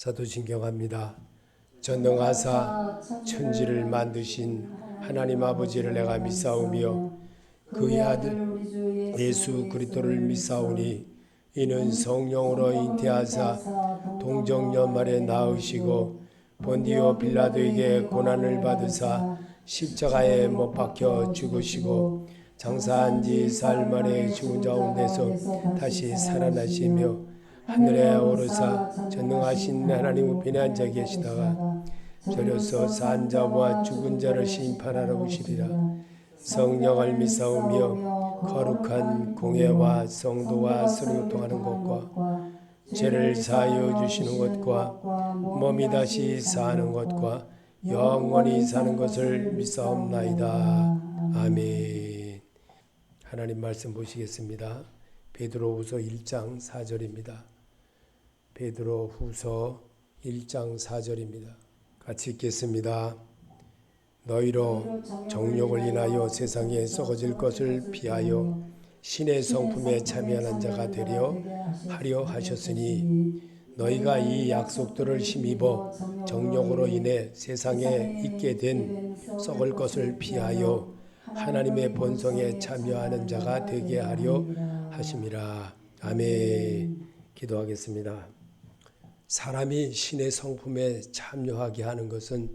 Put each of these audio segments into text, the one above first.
사도신경합니다. 전능하사 천지를 만드신 하나님 아버지를 내가 믿사오며 그의 아들 예수 그리스도를 믿사오니 이는 성령으로 잉태하사 동정연말에 낳으시고 본디오 빌라도에게 고난을 받으사 십자가에 못 박혀 죽으시고 장사한 지 사흘 만에 죽은 자 가운데서 다시 살아나시며 하늘에 오르사 전능하신 하나님 우편에 앉아 계시다가 저려서 산 자와 죽은 자를 심판하러 오시리라. 성령을 믿사오며 거룩한 공예와 성도와 서로 교통하는 것과 죄를 사하여 주시는 것과 몸이 다시 사는 것과 영원히 사는 것을 믿사옵나이다. 아멘. 하나님 말씀 보시겠습니다. 베드로후서 1장 4절입니다. 베드로후서 1장 4절입니다. 같이 읽겠습니다. 너희로 정욕을 인하여 세상에 썩어질 것을 피하여 신의 성품에 참여하는 자가 되려 하려 하셨으니 너희가 이 약속들을 힘입어 정욕으로 인해 세상에 있게 된 썩을 것을 피하여 하나님의 본성에 참여하는 자가 되게 하려 하심이라. 아멘. 기도하겠습니다. 사람이 신의 성품에 참여하게 하는 것은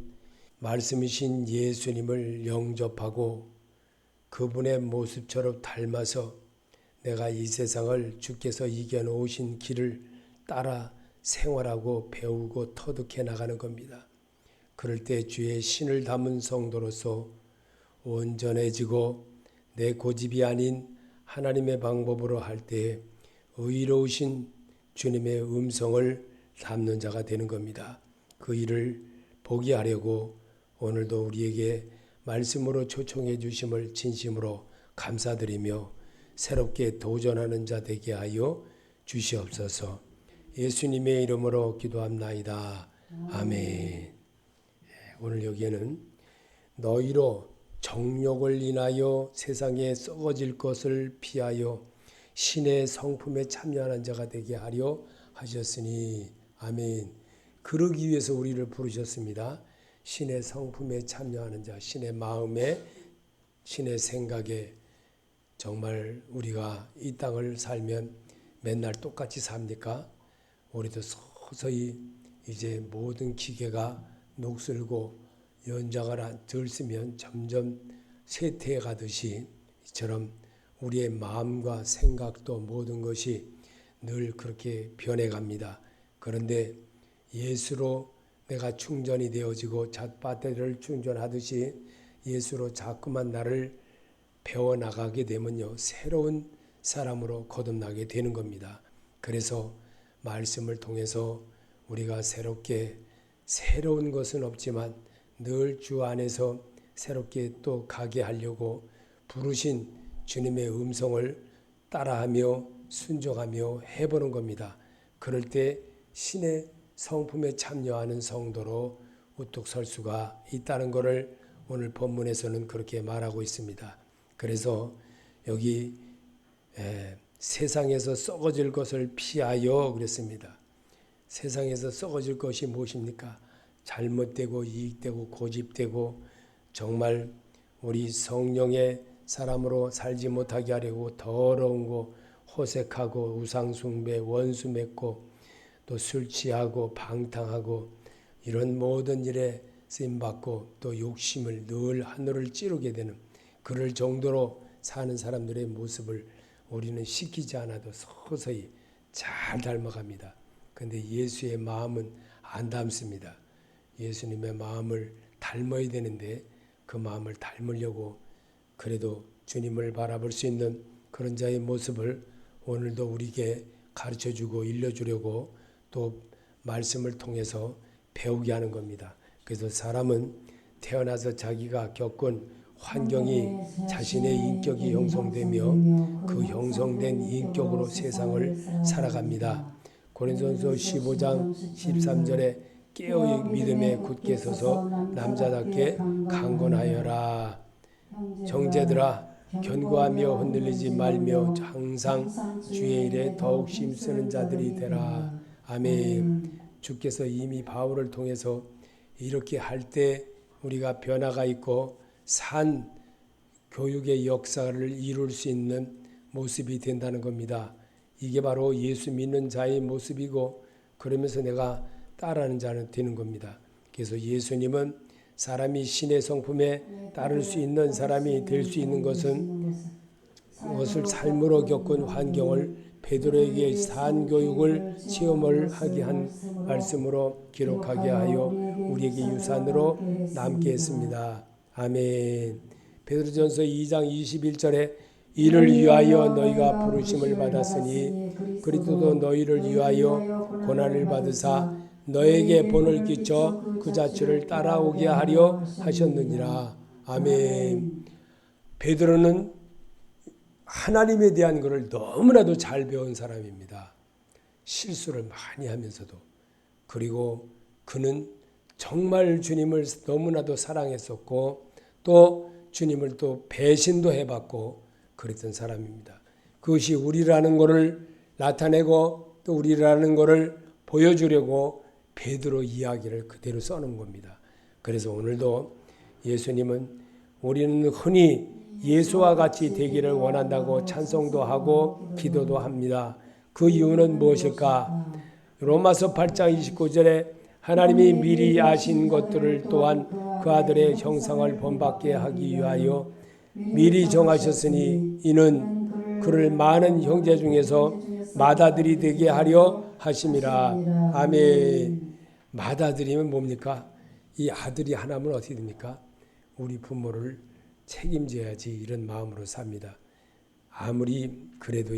말씀이신 예수님을 영접하고 그분의 모습처럼 닮아서 내가 이 세상을 주께서 이겨놓으신 길을 따라 생활하고 배우고 터득해 나가는 겁니다. 그럴 때 주의 신을 담은 성도로서 온전해지고 내 고집이 아닌 하나님의 방법으로 할 때 의로우신 주님의 음성을 담는 자가 되는 겁니다. 그 일을 보게 하려고 오늘도 우리에게 말씀으로 초청해 주심을 진심으로 감사드리며 새롭게 도전하는 자 되게 하여 주시옵소서. 예수님의 이름으로 기도합나이다. 아멘. 오늘 여기에는 너희로 정욕을 인하여 세상에 썩어질 것을 피하여 신의 성품에 참여하는 자가 되게 하려 하셨으니 아멘. 그러기 위해서 우리를 부르셨습니다. 신의 성품에 참여하는 자, 신의 마음에, 신의 생각에. 정말 우리가 이 땅을 살면 맨날 똑같이 삽니까? 우리도 서서히 이제 모든 기계가 녹슬고 연장을 덜 쓰면 점점 쇠퇴해 가듯이 이처럼 우리의 마음과 생각도 모든 것이 늘 그렇게 변해갑니다. 그런데 예수로 내가 충전이 되어지고 배터리를 충전하듯이 예수로 자꾸만 나를 배워나가게 되면요, 새로운 사람으로 거듭나게 되는 겁니다. 그래서 말씀을 통해서 우리가 새롭게, 새로운 것은 없지만 늘 주 안에서 새롭게 또 가게 하려고 부르신 주님의 음성을 따라하며 순종하며 해보는 겁니다. 그럴 때 신의 성품에 참여하는 성도로 우뚝 설 수가 있다는 것을 오늘 본문에서는 그렇게 말하고 있습니다. 그래서 여기 세상에서 썩어질 것을 피하여 그랬습니다. 세상에서 썩어질 것이 무엇입니까? 잘못되고 이익되고 고집되고 정말 우리 성령의 사람으로 살지 못하게 하려고 더러운 거, 호색하고 우상숭배, 원수 맺고 또 술 취하고 방탕하고 이런 모든 일에 쓰임받고 또 욕심을 늘 하늘을 찌르게 되는 그럴 정도로 사는 사람들의 모습을 우리는 시키지 않아도 서서히 잘 닮아갑니다. 그런데 예수의 마음은 안 닮습니다. 예수님의 마음을 닮아야 되는데 그 마음을 닮으려고 그래도 주님을 바라볼 수 있는 그런 자의 모습을 오늘도 우리에게 가르쳐주고 일러주려고 또 말씀을 통해서 배우게 하는 겁니다. 그래서 사람은 태어나서 자기가 겪은 환경이 자신의 인격이 형성되며 그 형성된 인격으로 세상을 살아갑니다. 고린도전서 15장 13절에 깨어 믿음에 굳게 서서 남자답게 강건하여라. 형제들아 견고하며 흔들리지 말며 항상 주의 일에 더욱 힘쓰는 자들이 되라. 아멘. 주께서 이미 바울을 통해서 이렇게 할 때 우리가 변화가 있고 산 교육의 역사를 이룰 수 있는 모습이 된다는 겁니다. 이게 바로 예수 믿는 자의 모습이고 그러면서 내가 따르는 자는 되는 겁니다. 그래서 예수님은 사람이 신의 성품에 따를 수 있는 사람이 될 수 있는 것은 그것을 삶으로 겪은 환경을 베드로에게 산 교육을 체험을 하게 한 말씀으로 기록하게 하여 우리에게 유산으로 남게 했습니다. 아멘. 베드로전서 2장 21절에 이를 위하여 너희가 부르심을 받았으니 그리스도도 너희를 위하여 고난을 받으사 너에게 본을 끼쳐 그 자취를 따라오게 하려 하셨느니라. 아멘. 베드로는 하나님에 대한 것을 너무나도 잘 배운 사람입니다. 실수를 많이 하면서도. 그리고 그는 정말 주님을 너무나도 사랑했었고 또 주님을 또 배신도 해봤고 그랬던 사람입니다. 그것이 우리라는 것을 나타내고 또 우리라는 것을 보여주려고 베드로 이야기를 그대로 써놓은 겁니다. 그래서 오늘도 예수님은 우리는 흔히 예수와 같이 되기를 원한다고 찬송도 하고 기도도 합니다. 그 이유는 무엇일까? 로마서 8장 29절에 하나님이 미리 아신 것들을 또한 그 아들의 형상을 본받게 하기 위하여 미리 정하셨으니 이는 그를 많은 형제 중에서 맏아들이 되게 하려 하심이라. 아멘. 맏아들이면 뭡니까? 이 아들이 하나면 어떻게 됩니까? 우리 부모를 책임져야지 이런 마음으로 삽니다. 아무리 그래도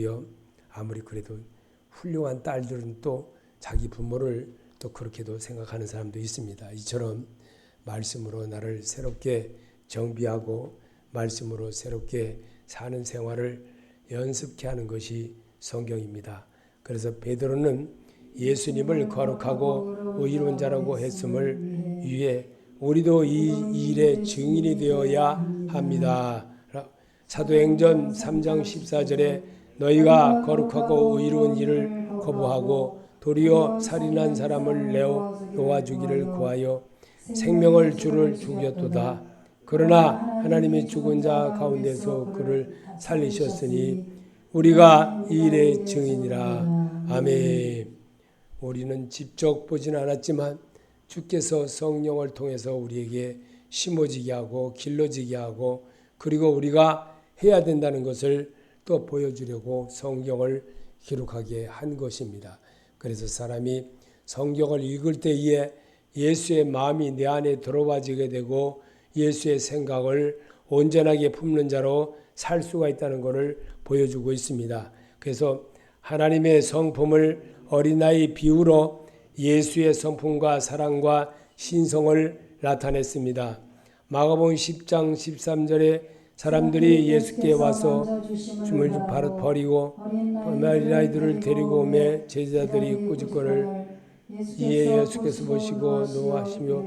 훌륭한 딸들은 또 자기 부모를 또 그렇게도 생각하는 사람도 있습니다. 이처럼 말씀으로 나를 새롭게 정비하고 말씀으로 새롭게 사는 생활을 연습케 하는 것이 성경입니다. 그래서 베드로는 예수님을 거룩하고 의로운 자라고 했음을 위해 우리도 이 일의 증인이 되어야 합니다. 사도행전 3장 14절에 너희가 거룩하고 의로운 일을 거부하고 도리어 살인한 사람을 내어 놓아주기를 구하여 생명을 주를 죽였도다. 그러나 하나님이 죽은 자 가운데서 그를 살리셨으니 우리가 이 일의 증인이라. 아멘. 우리는 직접 보진 않았지만 주께서 성령을 통해서 우리에게 심어지게 하고 길러지게 하고 그리고 우리가 해야 된다는 것을 또 보여주려고 성경을 기록하게 한 것입니다. 그래서 사람이 성경을 읽을 때에 예수의 마음이 내 안에 들어와지게 되고 예수의 생각을 온전하게 품는 자로 살 수가 있다는 것을 보여주고 있습니다. 그래서 하나님의 성품을 어린아이 비유로 예수의 성품과 사랑과 신성을 나타냈습니다. 마가복음 10장 13절에 사람들이 예수께 와서 줌을 버리고 어린아이들을 데리고 오매 제자들이 꾸짖거늘 이에 예수께서 보시고 노하시며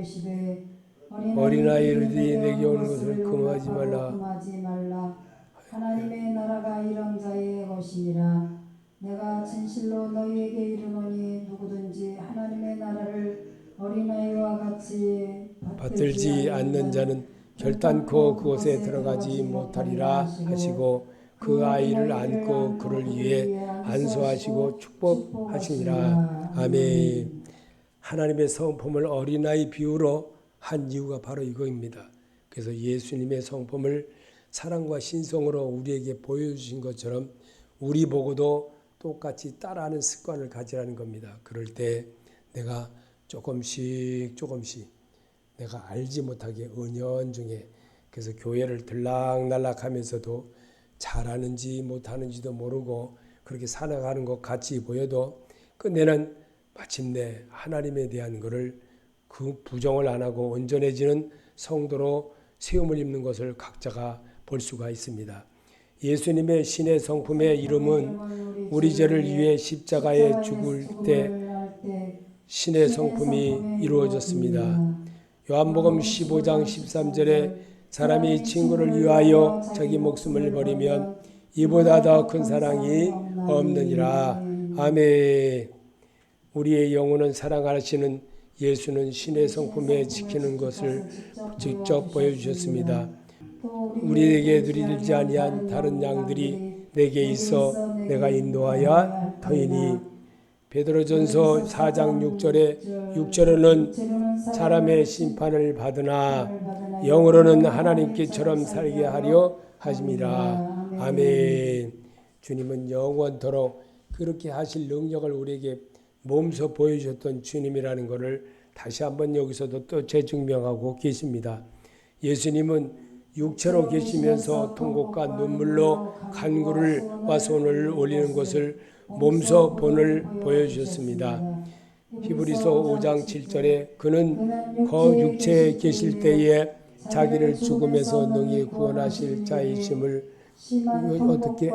어린아이들이 내게 오는 것을 금하지 말라. 하나님의 나라가 이런 자의 것이니라. 내가 진실로 너희에게 이르노니 누구든지 하나님의 나라를 어린아이와 같이 받들지 않는 자는 결단코 그곳에 들어가지 못하리라 하시고 그 아이를 안고 그를 위해 안수하시고 축복하시니라. 아멘. 하나님의 성품을 어린아이 비유로 한 이유가 바로 이거입니다. 그래서 예수님의 성품을 사랑과 신성으로 우리에게 보여주신 것처럼 우리 보고도 똑같이 따라하는 습관을 가지라는 겁니다. 그럴 때 내가 조금씩 내가 알지 못하게 은연중에 그래서 교회를 들락날락 하면서도 잘하는지 못하는지도 모르고 그렇게 살아가는 것 같이 보여도 끝내는 마침내 하나님에 대한 것을 그 부정을 안 하고 온전해지는 성도로 세움을 입는 것을 각자가 볼 수가 있습니다. 예수님의 신의 성품의 이름은 우리 죄를 위해 십자가에 죽을 때 신의 성품이 이루어졌습니다. 요한복음 15장 13절에 사람이 친구를 위하여 자기 목숨을 버리면 이보다 더 큰 사랑이 없느니라. 아멘. 우리의 영혼은 사랑하시는 예수는 신의 성품에 지키는 것을 직접 보여주셨습니다. 우리에게 드리지 아니한 다른 양들이 내게 있어 내가 인도하여 터이니. 베드로전서 4장 6절에는 사람의 심판을 받으나 영으로는 하나님께처럼 살게 하려 하심이라. 아멘. 주님은 영원토록 그렇게 하실 능력을 우리에게 몸소 보여주셨던 주님이라는 것을 다시 한번 여기서도 또 재증명하고 계십니다. 예수님은 육체로 계시면서 통곡과 눈물로 간구와 손을 올리는 것을 몸소 본을 보여주셨습니다. 히브리서 5장 7절에 그는 거 육체에 계실 때에 자기를 죽음에서 능히 구원하실 자이심을 어떻게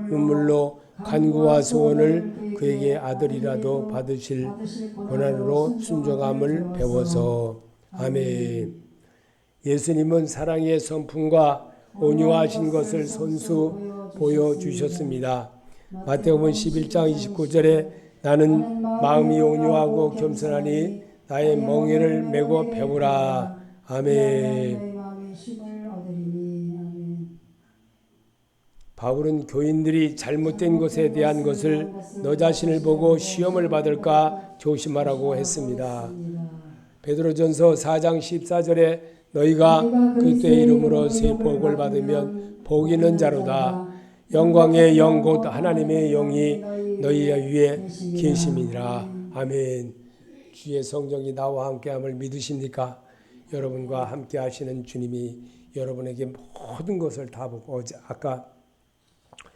눈물로 간구와 소원을 그에게 아들이라도 받으실 고난으로 순종함을 배워서. 아멘. 예수님은 사랑의 성품과 온유하신 것을 손수 보여주셨습니다. 마태복음 11장 29절에 나는 마음이 온유하고 겸손하니 나의 멍에를 메고 배우라. 아멘. 바울은 교인들이 잘못된 것에 대한 것을 너 자신을 보고 시험을 받을까 조심하라고 했습니다. 베드로전서 4장 14절에 너희가 그리스도의 이름으로 새 복을 받으면 복 있는 자로다. 영광의 영 곧 하나님의 영이 너희 위에 계심이니라. 아멘. 주의 성령이 나와 함께함을 믿으십니까? 여러분과 함께 하시는 주님이 여러분에게 모든 것을 다 보고, 아까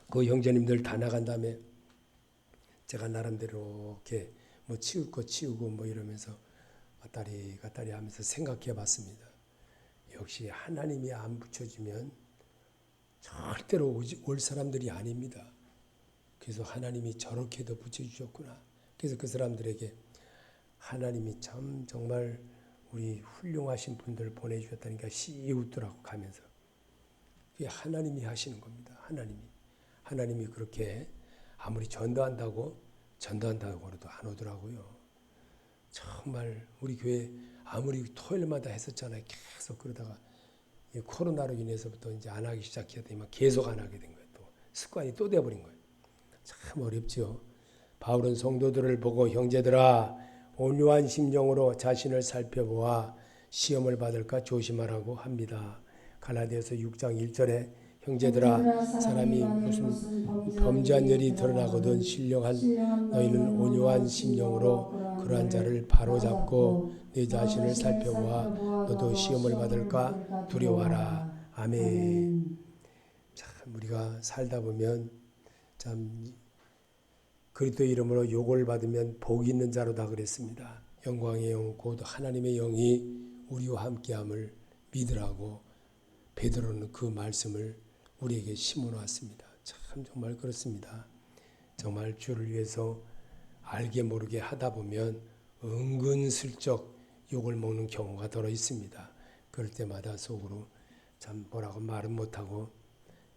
그 형제님들 다 나간 다음에 제가 나름대로 이렇게 뭐 치울 거 치우고 뭐 이러면서 왔다리 갔다리 하면서 생각해 봤습니다. 역시 하나님이 안 붙여주면 절대로 올 사람들이 아닙니다. 그래서 하나님이 저렇게도 붙여주셨구나. 그래서 그 사람들에게 하나님이 참 정말 우리 훌륭하신 분들 보내주셨다니까 씨 웃더라고 가면서. 그게 하나님이 하시는 겁니다. 하나님이 그렇게 아무리 전도한다고 그래도 안 오더라고요. 정말 우리 교회 아무리 토요일마다 했었잖아요. 계속 그러다가 코로나로 인해서부터 이제 안 하기 시작했더니 계속 안 하게 된 거예요. 또 습관이 또 돼버린 거예요. 참 어렵죠. 바울은 성도들을 보고 형제들아 온유한 심령으로 자신을 살펴보아 시험을 받을까 조심하라고 합니다. 갈라디아서 6장 1절에 형제들아 사람이 무슨 범죄한 일이 드러나거든 신령한 너희는 온유한 심령으로 그러한 자를 바로잡고 네 자신을 살펴보아 너도 시험을 받을까 두려워하라. 아멘. 참 우리가 살다 보면 참 그리스도의 이름으로 욕을 받으면 복 있는 자로다 그랬습니다. 영광의 영 곧 하나님의 영이 우리와 함께함을 믿으라고 베드로는 그 말씀을 우리에게 심어놨습니다. 참 정말 그렇습니다. 정말 주를 위해서 알게 모르게 하다 보면 은근슬쩍 욕을 먹는 경우가 더러 있습니다. 그럴 때마다 속으로 참 뭐라고 말은 못하고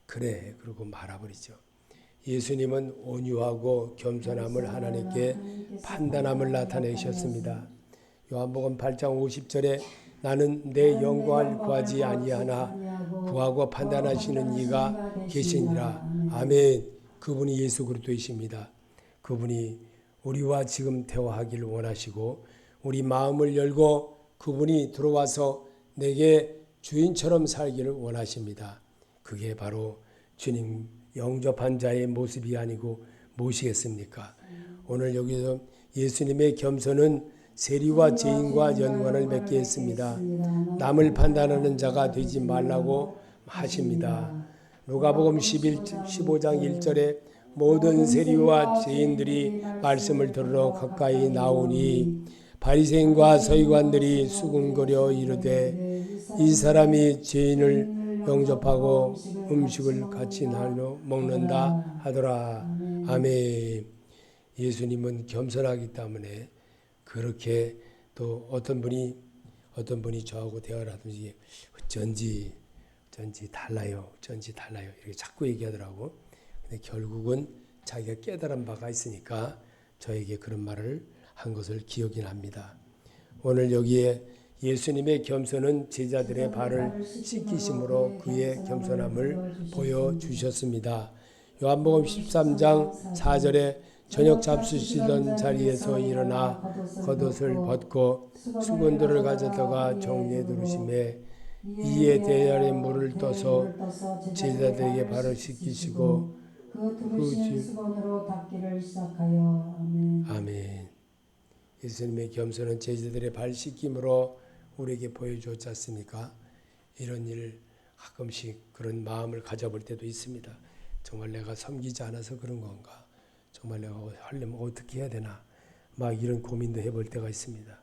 그래 그러고 말아버리죠. 예수님은 온유하고 겸손함을 하나님께 판단함을 나타내셨습니다. 요한복음 8장 50절에 나는 내 영광을 구하지 아니하나 구하고 판단하시는 이가 계시니라. 아멘. 그분이 예수 그리스도이십니다. 그분이 우리와 지금 대화하기를 원하시고 우리 마음을 열고 그분이 들어와서 내게 주인처럼 살기를 원하십니다. 그게 바로 주님 영접한 자의 모습이 아니고 무엇이겠습니까? 오늘 여기서 예수님의 겸손은 세리와 죄인과 연관을 맺게 했습니다. 남을 판단하는 자가 되지 말라고 하십니다. 누가복음 15장 1절에 모든 세리와 죄인들이 말씀을 들으러 가까이 나오니 바리새인과 서기관들이 수군거려 이르되 이 사람이 죄인을 영접하고 음식을 같이 나눠 먹는다 하더라. 아멘. 예수님은 겸손하기 때문에 그렇게 또 어떤 분이 저하고 대화를 하든지 어쩐지 달라요. 이렇게 자꾸 얘기하더라고. 근데 결국은 자기가 깨달은 바가 있으니까 저에게 그런 말을 한 것을 기억이 납니다. 오늘 여기에 예수님의 겸손은 제자들의 발을 씻기심으로 그의 겸손함을 보여주셨습니다. 요한복음 13장 4절에 저녁 잡수시던 자리에서 일어나 겉옷을 벗고 수건들을 가져다가 정리해 두르심에 이에 대야에 물을 떠서 제자들에게 발을 씻기시고 그 두르신 수건으로 닦기를 시작하여 아멘. 아멘. 예수님의 겸손은 제자들의 발 씻김으로 우리에게 보여주었지 않습니까? 이런 일 가끔씩 그런 마음을 가져볼 때도 있습니다. 정말 내가 섬기지 않아서 그런 건가? 정말 내가 하려면 어떻게 해야 되나? 막 이런 고민도 해볼 때가 있습니다.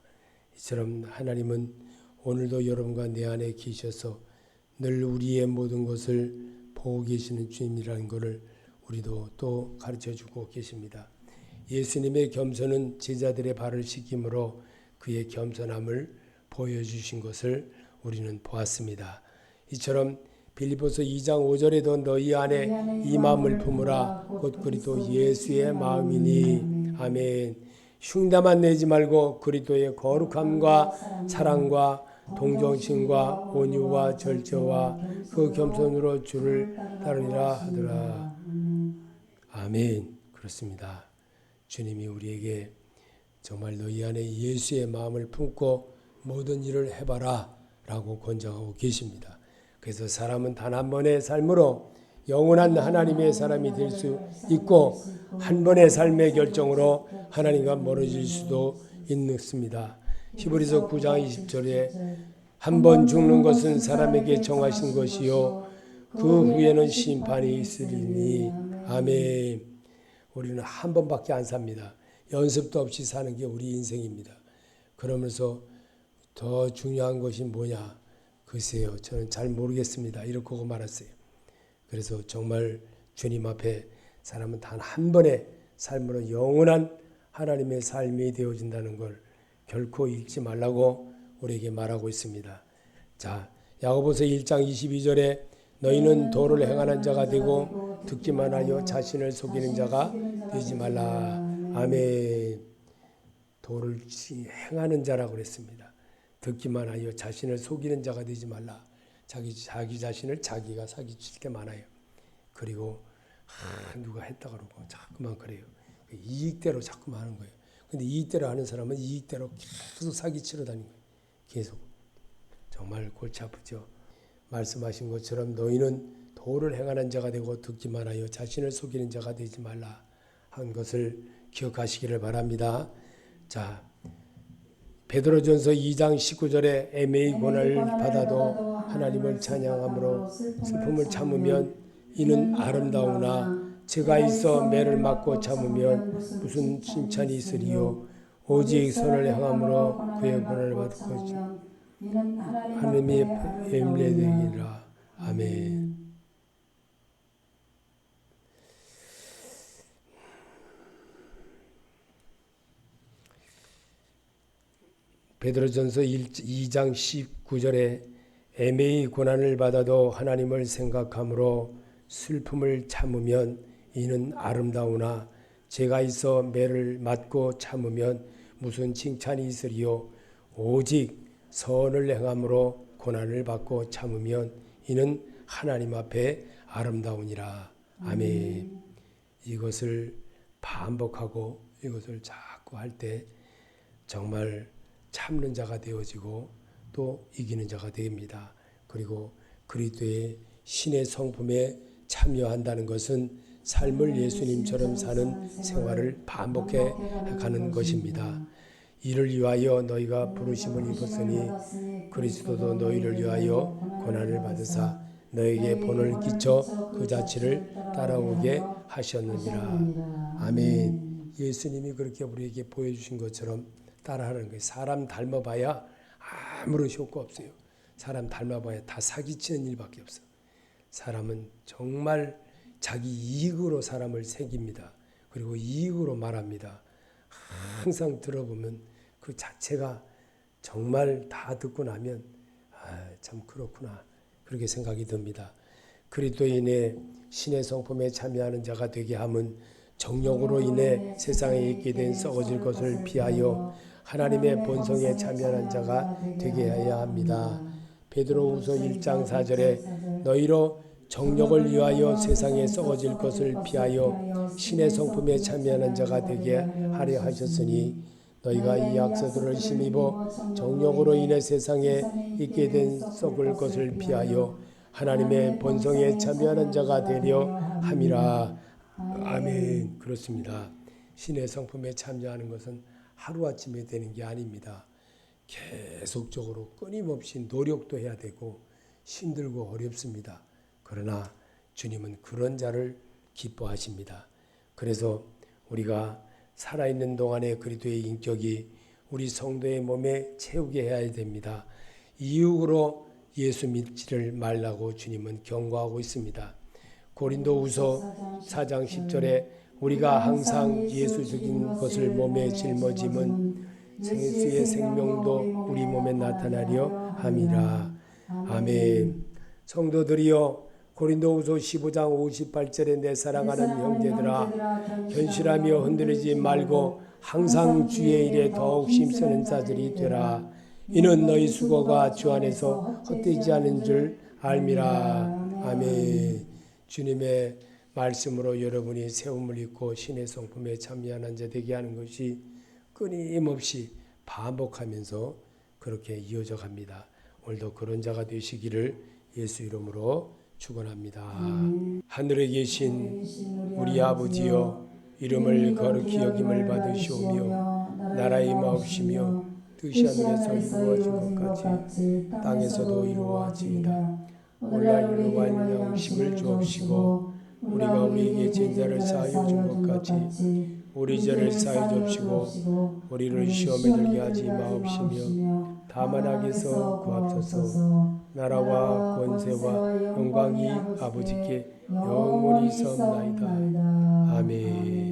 이처럼 하나님은 오늘도 여러분과 내 안에 계셔서 늘 우리의 모든 것을 보고 계시는 주님이라는 것을 우리도 또 가르쳐주고 계십니다. 예수님의 겸손은 제자들의 발을 씻김으로 그의 겸손함을 보여주신 것을 우리는 보았습니다. 이처럼 빌립보서 2장 5절에도 너희 안에 이 마음을 품으라 곧 그리스도 예수의 마음이니 아멘. 흉내만 내지 말고 그리스도의 거룩함과 사랑과 동정심과 온유와 절제와 그 겸손으로 주를 따르리라 하더라. 아멘. 그렇습니다. 주님이 우리에게 정말 너희 안에 예수의 마음을 품고 모든 일을 해봐라 라고 권장하고 계십니다. 그래서 사람은 단 한 번의 삶으로 영원한 하나님의 사람이 될 수 있고 한 번의 삶의 결정으로 하나님과 멀어질 수도 있습니다. 히브리서 9장 20절에 한 번 죽는 것은 사람에게 정하신 것이요 그 후에는 심판이 있으리니 아멘. 우리는 한 번밖에 안 삽니다. 연습도 없이 사는 게 우리 인생입니다. 그러면서 더 중요한 것이 뭐냐? 글쎄요, 저는 잘 모르겠습니다. 이렇게 하고 말았어요. 그래서 정말 주님 앞에 사람은 단 한 번의 삶으로 영원한 하나님의 삶이 되어진다는 걸 결코 잊지 말라고 우리에게 말하고 있습니다. 자, 야고보서 1장 22절에 너희는 도를 행하는 자가 되고 듣기만 하여 자신을 속이는 자가 되지 말라. 아멘. 도를 행하는 자라고 그랬습니다. 듣기만 하여 자신을 속이는 자가 되지 말라. 자기 자신을 자기가 사기칠 때 많아요. 그리고 누가 했다 그러고 자꾸만 그래요. 이익대로 자꾸만 하는 거예요. 근데 이익대로 하는 사람은 이익대로 계속 사기치러 다니는 거예요. 계속. 정말 골치 아프죠. 말씀하신 것처럼 너희는 도를 행하는 자가 되고 듣기만 하여 자신을 속이는 자가 되지 말라 한 것을 기억하시기를 바랍니다. 자, 베드로전서 2장 19절에 애매히 고난을 받아도 하나님을 찬양함으로 슬픔을 참으면 이는 아름다우나 죄가 있어 매를 맞고 참으면 무슨 칭찬이 있으리요 오직 선을 행함으로 그의 고난을 받을 것이 하나님이 엠레되리라. 아멘. 베드로전서 2장 19절에 애매히 고난을 받아도 하나님을 생각함으로 슬픔을 참으면 이는 아름다우나 죄가 있어 매를 맞고 참으면 무슨 칭찬이 있으리요 오직 선을 행함으로 고난을 받고 참으면 이는 하나님 앞에 아름다우니라. 아멘. 이것을 반복하고 이것을 자꾸 할 때 정말 참는 자가 되어지고 또 이기는 자가 됩니다. 그리고 그리스도의 신의 성품에 참여한다는 것은 삶을 예수님처럼 사는 생활을 반복해 가는 것입니다. 이를 위하여 너희가 부르심을 입었으니 그리스도도 너희를 위하여 고난을 받으사 너에게 본을 끼쳐 그 자취를 따라오게 하셨느니라. 아멘. 예수님이 그렇게 우리에게 보여주신 것처럼 따라하는 거예요. 사람 닮아봐야 아무런 효과 없어요. 사람 닮아봐야 다 사기치는 일밖에 없어. 사람은 정말 자기 이익으로 사람을 새깁니다. 그리고 이익으로 말합니다. 항상 들어보면 그 자체가 정말 다 듣고 나면 참 그렇구나 그렇게 생각이 듭니다. 그리스도인의 신의 성품에 참여하는 자가 되게 함은 정욕으로 인해 세상에 있게 된 썩어질 것을 피하여 하나님의 본성에 참여하는 자가 되게 해야 합니다. 베드로후서 1장 4절에 너희로 정욕을 위하여 세상에 썩어질 것을 피하여 신의 성품에 참여하는 자가 되게 하려 하셨으니 너희가 이 약서들을 힘입어 정욕으로 인해 세상에 있게 된 썩을 것을 피하여 하나님의 본성에 참여하는 자가 되려 함이라. 아멘. 그렇습니다. 신의 성품에 참여하는 것은 하루아침에 되는 게 아닙니다. 계속적으로 끊임없이 노력도 해야 되고 힘들고 어렵습니다. 그러나 주님은 그런 자를 기뻐하십니다. 그래서 우리가 살아있는 동안에 그리스도의 인격이 우리 성도의 몸에 채우게 해야 됩니다. 이육으로 예수 믿지를 말라고 주님은 경고하고 있습니다. 고린도후서 4장 10절에 우리가 항상 예수적인 것을 몸에 짊어짐은 예수의 생명도 우리 몸에 나타나려 함이라. 아멘. 성도들이여 고린도후서 15장 58절에 내 사랑하는 형제들아 견실하며 흔들리지 말고 항상 주의 일에 더욱 힘쓰는 자들이 되라. 이는 너희 수고가 주 안에서 헛되지 않은 줄 알미라. 아멘. 주님의 말씀으로 여러분이 세움을 입고 신의 성품에 참여하는 자 되게 하는 것이 끊임없이 반복하면서 그렇게 이어져 갑니다. 오늘도 그런 자가 되시기를 예수 이름으로 축원합니다. 하늘에 계신 우리 아버지여 이름을 거룩히 여김을 받으시오며 나라의 임하옵시며 뜻이 하늘에서 이루어진 것 같이 땅에서도 이루어지이다. 오늘날 우리와 양식을 주옵시고 우리가 우리에게 죄자를 사하여 준 것 같이 우리 죄를 사하여 주옵시고 우리를 시험에 들게 하지 마옵시며 다만 악에서 구하옵소서. 나라와 권세와 영광이 아버지께 영원히 있사옵나이다. 아멘.